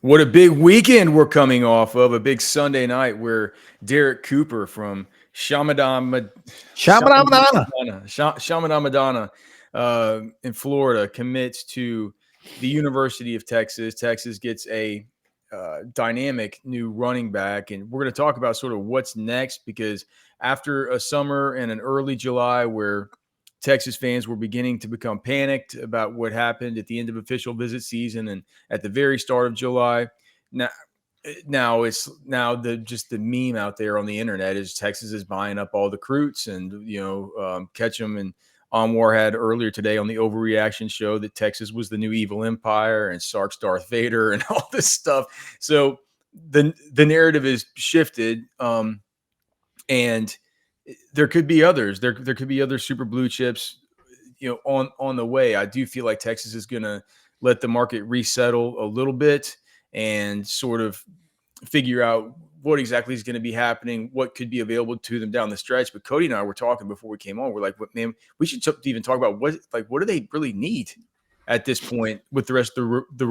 What a big weekend we're coming off of, a big Sunday night where Derrick Cooper from Shamadama. Madonna in Florida commits to the University of Texas. Texas gets a dynamic new running back, and we're going to talk about sort of what's next because after a summer and an early July where Texas fans were beginning to become panicked about what happened at the end of official visit season and at the very start of July. Now, now the just the meme out there on the internet is Texas is buying up all the recruits and Ketchum and Anwar had earlier today on the Overreaction show that Texas was the new evil empire and Sark's Darth Vader and all this stuff. So the narrative is shifted, and there could be others. There could be other super blue chips, on the way. I do feel like Texas is going to let the market resettle a little bit and sort of figure out what exactly is going to be happening, what could be available to them down the stretch. But Cody and I were talking before we came on. We're like, "What, man? We should even talk about what do they really need at this point with the rest of the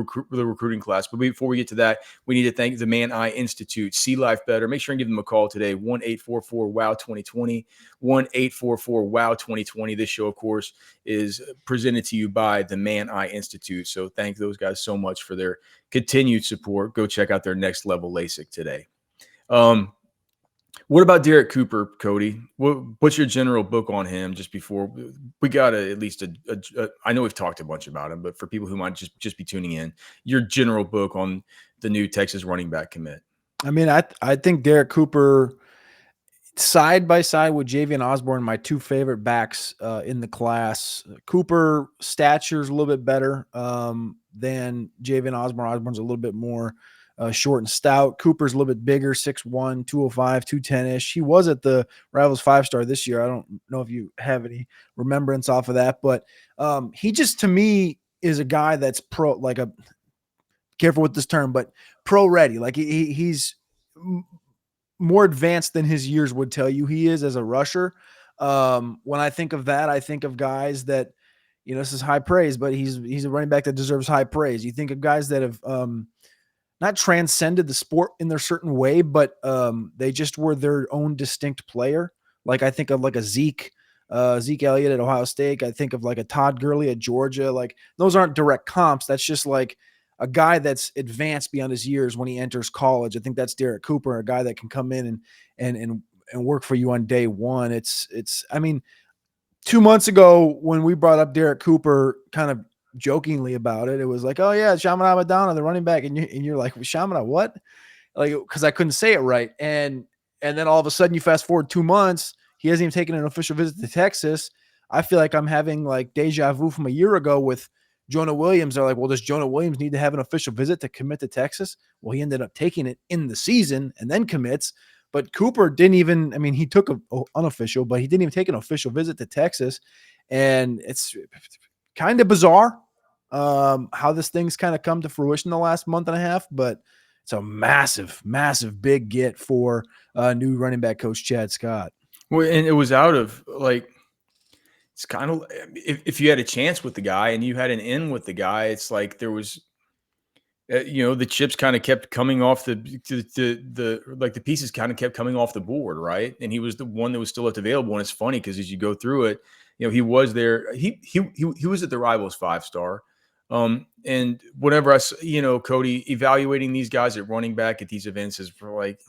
recruiting class." But before we get to that, we need to thank the Man Eye Institute. See life better. Make sure and give them a call today. 1-844-WOW-2020. 1-844-WOW-2020. This show, of course, is presented to you by the Man Eye Institute. So thank those guys so much for their continued support. Go check out their next level LASIK today. What about Derrick Cooper, Cody? What's your general book on him? Just before we got at least I know we've talked a bunch about him, but for people who might just be tuning in, your general book on the new Texas running back commit. I mean, I think Derrick Cooper, side by side with Javian Osborne, my two favorite backs in the class. Cooper stature's a little bit better than Javian Osborne. Osborne's a little bit more short and stout. Cooper's a little bit bigger, 6'1", 205, 210-ish. He was at the Rivals 5-star this year. I don't know if you have any remembrance off of that, but he just, to me, is a guy that's careful with this term, but pro ready. Like he's more advanced than his years would tell you he is as a rusher. When I think of that, I think of guys that, this is high praise, but he's a running back that deserves high praise. You think of guys that have not transcended the sport in their certain way, but they just were their own distinct player. Like I think of like a Zeke Elliott at Ohio State. I think of like a Todd Gurley at Georgia. Like those aren't direct comps. That's just like a guy that's advanced beyond his years when he enters college. I think that's Derrick Cooper, a guy that can come in and work for you on day one. I mean, 2 months ago when we brought up Derrick Cooper kind of jokingly about it, it was like, oh yeah, Shamana Madonna, the running back. And you're like, Shamana, what? Like, cause I couldn't say it right. And then all of a sudden you fast forward 2 months, he hasn't even taken an official visit to Texas. I feel like I'm having like deja vu from a year ago with Jonah Williams. They're like, well, does Jonah Williams need to have an official visit to commit to Texas? Well, he ended up taking it in the season and then commits. But Cooper didn't even, I mean, he took an unofficial, but he didn't even take an official visit to Texas. And it's kind of bizarre how this thing's kind of come to fruition the last month and a half, but it's a massive, massive big get for new running back coach Chad Scott. Well, and it was out of like, it's kind of if you had a chance with the guy and you had an in with the guy, it's like there was, the chips kind of kept coming off the pieces kind of kept coming off the board, right? And he was the one that was still left available. And it's funny because as you go through it, he was there. He was at the Rivals 5-star. And whenever Cody, evaluating these guys at running back at these events is for like,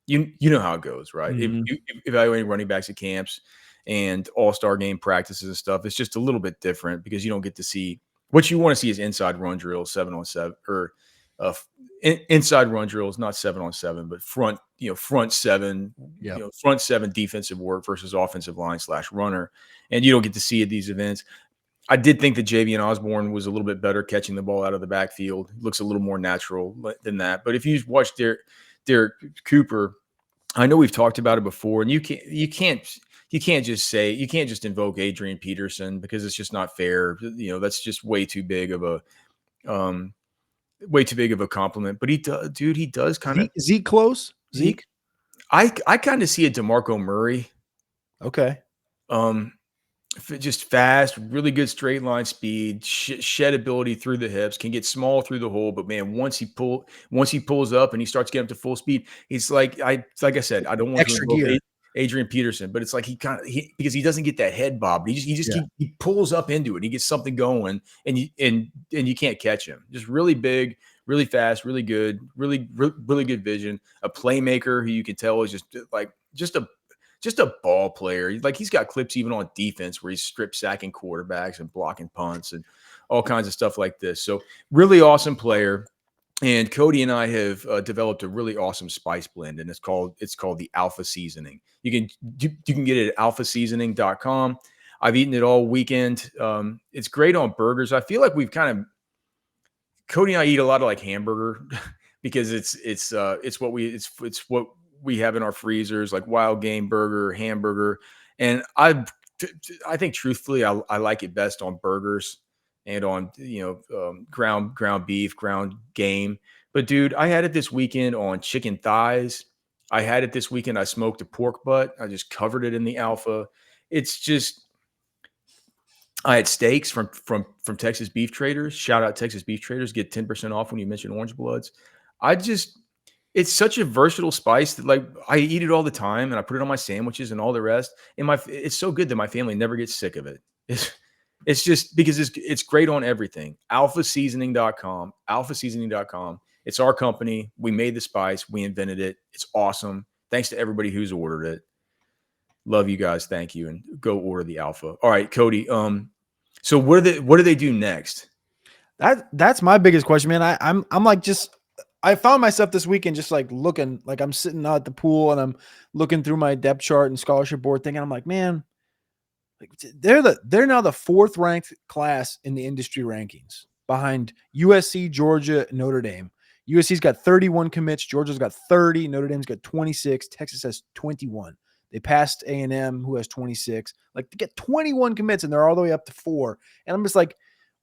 you know how it goes, right? Mm-hmm. If you evaluating running backs at camps and all-star game practices and stuff, it's just a little bit different because you don't get to see what you want to see is inside run drills, 7-on-7 or inside run drills, not 7-on-7, but front seven, front seven defensive work versus offensive line / runner. And you don't get to see at these events. I did think that Javian Osborne was a little bit better catching the ball out of the backfield. Looks a little more natural than that. But if you watch Derrick Cooper, I know we've talked about it before, and you can't just invoke Adrian Peterson because it's just not fair. That's just way too big of a compliment. But he does kind of Zeke close. I kind of see a DeMarco Murray. Okay. just fast, really good straight line speed, shed ability through the hips, can get small through the hole. But man, once he pulls up and he starts getting up to full speed, he's like I said, I don't want to Extra invoke gear. Adrian Peterson, but it's like because he doesn't get that head bob. Yeah. He pulls up into it. He gets something going, and you can't catch him. Just really big, really fast, really good, really good vision. A playmaker who you can tell is just a ball player. Like he's got clips even on defense where he's strip sacking quarterbacks and blocking punts and all kinds of stuff like this. So really awesome player. And Cody and I have developed a really awesome spice blend, and it's called the Alpha Seasoning. You can get it at alphaseasoning.com. I've eaten it all weekend. It's great on burgers. I feel like we've kind of Cody and I eat a lot of like hamburger because it's what we have in our freezers, like wild game burger, hamburger, and I think truthfully I like it best on burgers and on ground beef, ground game. But dude, I had it this weekend on chicken thighs. I had it this weekend. I smoked a pork butt. I just covered it in the Alpha. It's just I had steaks from Texas Beef Traders. Shout out Texas Beef Traders. Get 10% off when you mention Orange Bloods. I just it's such a versatile spice that like I eat it all the time and I put it on my sandwiches and all the rest. And it's so good that my family never gets sick of it. It's just because it's great on everything. Alphaseasoning.com. Alphaseasoning.com. It's our company. We made the spice. We invented it. It's awesome. Thanks to everybody who's ordered it. Love you guys. Thank you. And go order the Alpha. All right, Cody. So what do they do next? That's my biggest question, man. I'm like I found myself this weekend just like looking, like I'm sitting out at the pool and I'm looking through my depth chart and scholarship board thing, and I'm like, man, like they're now the 4th ranked class in the industry rankings behind USC, Georgia, Notre Dame. USC's got 31 commits, Georgia's got 30, Notre Dame's got 26, Texas has 21. They passed A&M, who has 26. Like, to get 21 commits and they're all the way up to 4. And I'm just like,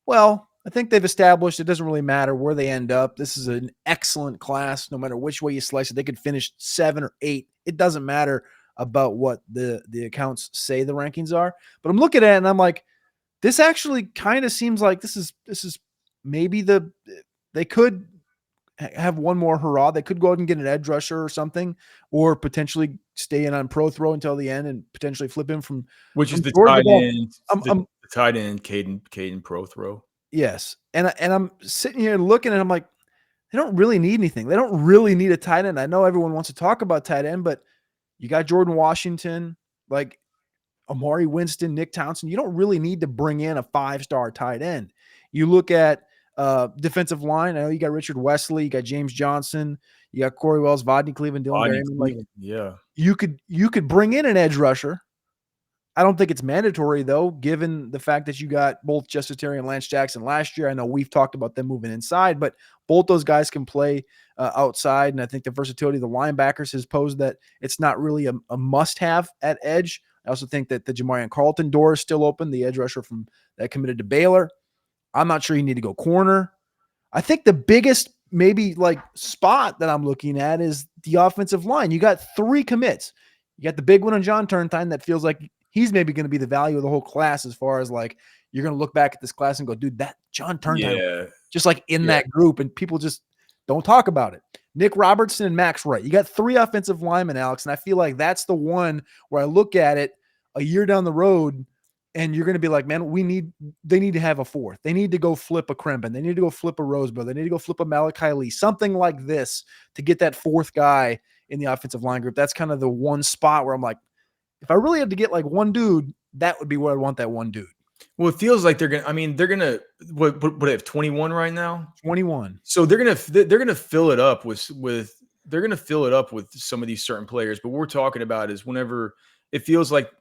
well, I think they've established it doesn't really matter where they end up. This is an excellent class, no matter which way you slice it. They could finish 7 or 8. It doesn't matter about what the accounts say the rankings are. But I'm looking at it and I'm like, this actually kind of seems like this is maybe they could have one more hurrah. They could go out and get an edge rusher or something, or potentially stay in on pro throw until the end and potentially flip him from Which is the Georgia. tight end, I'm the tight end, Caden pro throw. Yes. And I'm sitting here looking and I'm like, they don't really need anything. They don't really need a tight end. I know everyone wants to talk about tight end, but you got Jordan Washington, like Amari Winston, Nick Townsend. You don't really need to bring in a 5-star tight end. You look at defensive line. I know you got Richard Wesley, you got James Johnson, you got Corey Wells, Vodney Cleveland, Dylan Berry. I mean, like, yeah, you could bring in an edge rusher. I don't think it's mandatory, though, given the fact that you got both Justice Terry and Lance Jackson last year. I know we've talked about them moving inside, but both those guys can play outside. And I think the versatility of the linebackers has posed that it's not really a must-have at edge. I also think that the Jamarian Carlton door is still open, the edge rusher from that committed to Baylor. I'm not sure you need to go corner. I think the biggest maybe like spot that I'm looking at is the offensive line. You got 3 commits. You got the big one on John Turntine that feels like he's maybe going to be the value of the whole class, as far as like you're going to look back at this class and go, dude, that John Turntine, just like in that group, and people just don't talk about it. Nick Robertson and Max Wright. You got 3 offensive linemen, Alex, and I feel like that's the one where I look at it a year down the road and you're going to be like, man, they need to have a 4th. They need to go flip a Krempen. They need to go flip a Rosebud. They need to go flip a Malachi Lee, something like this to get that 4th guy in the offensive line group. That's kind of the one spot where I'm like, if I really had to get like one dude, that would be where I'd want that one dude. Well, it feels like they're gonna what they have 21 right now? 21. So they're gonna fill it up with some of these certain players. But what we're talking about is whenever it feels like,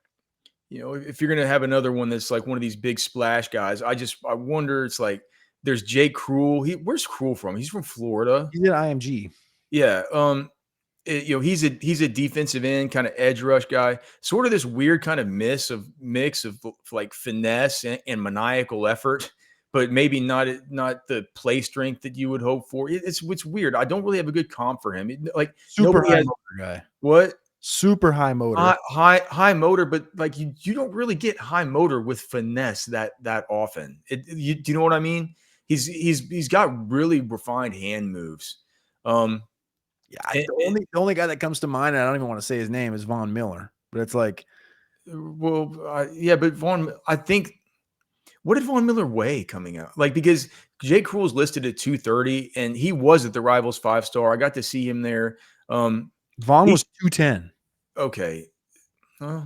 if you're gonna have another one that's like one of these big splash guys, I wonder. It's like there's Jay Kreul. Where's Kreul from? He's from Florida. He's at IMG. Yeah. He's a defensive end kind of edge rush guy, sort of this weird kind of mix of like finesse and maniacal effort, but maybe not the play strength that you would hope for. It's weird. I don't really have a good comp for him. Like super high has, guy. What? Super high motor. High motor, but like you don't really get high motor with finesse that often. Do you know what I mean? He's got really refined hand moves. Um, Yeah, and, the only guy that comes to mind, and I don't even want to say his name, is Von Miller. But it's like, well, yeah, but I think what did Von Miller weigh coming out? Like because Jay Kreul's listed at 230, and he was at the Rivals 5-star. I got to see him there. Von was He's 210. okay. Uh,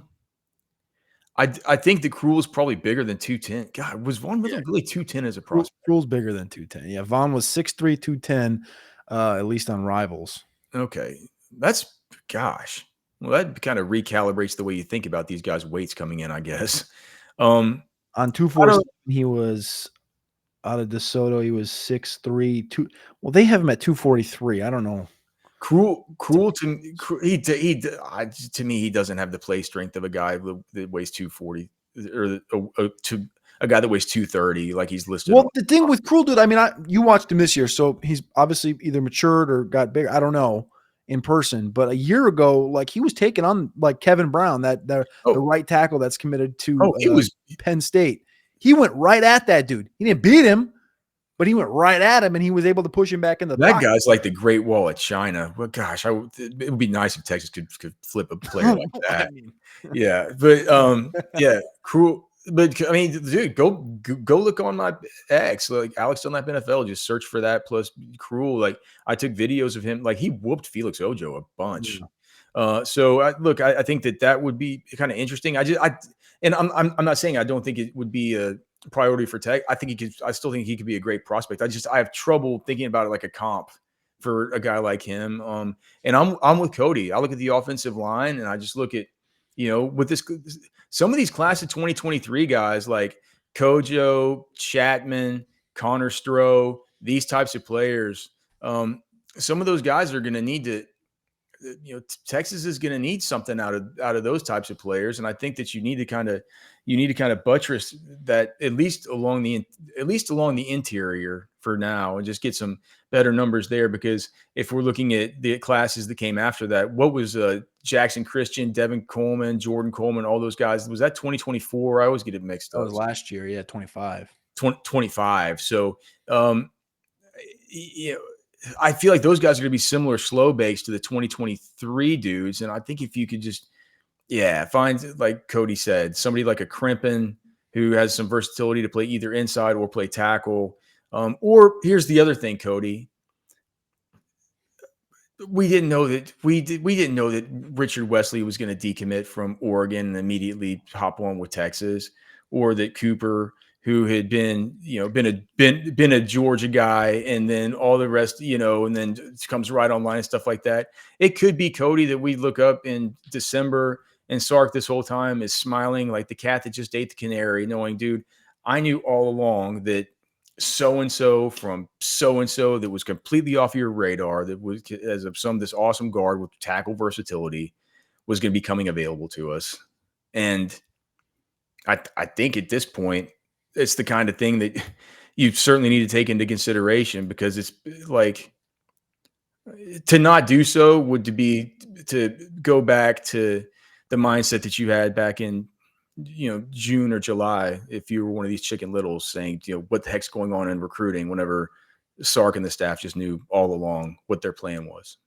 I think the Kreul is probably bigger than 210. God, was Von Yeah, Miller really 210 as a prospect? Kreul's bigger than 210. Yeah, Von was 6'3", 210, at least on Rivals. Okay. That's gosh. Well, that kind of recalibrates the way you think about these guys' weights coming in, I guess. Um, On I don't 247, he was out of DeSoto. He was 6'3", 2. Well, they have him at 243. I don't know. Kreul to me, to me, he doesn't have the play strength of a guy that weighs 240 or to a guy that weighs 230, like he's listed on. Well, the thing with Kreul, dude, I mean, you watched him this year, so he's obviously either matured or got bigger. I don't know in person, but a year ago, like he was taking on like Kevin Brown, the Oh, right tackle that's committed to he was Penn State. He went right at that dude. He didn't beat him, but he went right at him, and he was able to push him back in the that pocket. guy's like the Great Wall of China. Well, gosh, it would be nice if Texas could flip a player like I that. mean, Yeah, but yeah, Kreul. But I mean, dude, go look on my X, like Alex Dunlap NFL. Just search for that plus Kreul. Like I took videos of him. Like he whooped Felix Ojo a bunch. yeah. So I think that would be kind of interesting. And I'm not saying I don't think it would be a priority for Tech. I think he could. I still think he could be a great prospect. I have trouble thinking about it like a comp for a guy like him. And I'm with Cody. I look at the offensive line and I just look at with some of these class of 2023 guys like Kojo, Chapman, Connor Stroh, these types of players. Some of those guys are going to need to Texas is going to need something out of those types of players, and I think that you need to kind of buttress that at least along the interior for now, and just get some better numbers there. Because if we're looking at the classes that came after that, what was Jackson Christian, Devin Coleman, Jordan Coleman, all those guys? Was that 2024? I always get it mixed That up. was last year. Yeah, 25. 25. So, you know, I feel like those guys are going to be similar slow bakes to the 2023 dudes. And I think if you could just, find, like Cody said, somebody like a Crimpin who has some versatility to play either inside or play tackle. Or here's the other thing, Cody. We didn't know that Richard Wesley was going to decommit from Oregon and immediately hop on with Texas, or that Cooper, who had been a Georgia guy, and then all the rest, and then comes right online and stuff like that. It could be Cody that we look up in December, and Sark this whole time is smiling like the cat that just ate the canary, knowing, dude, I knew all along that so and so from so and so that was completely off your radar, that was as of this awesome guard with tackle versatility, was going to be coming available to us. And I think at this point, it's the kind of thing that you certainly need to take into consideration, because it's like, to not do so would to go back to the mindset that you had back in June or July, if you were one of these Chicken Littles saying, what the heck's going on in recruiting, whenever Sark and the staff just knew all along what their plan was.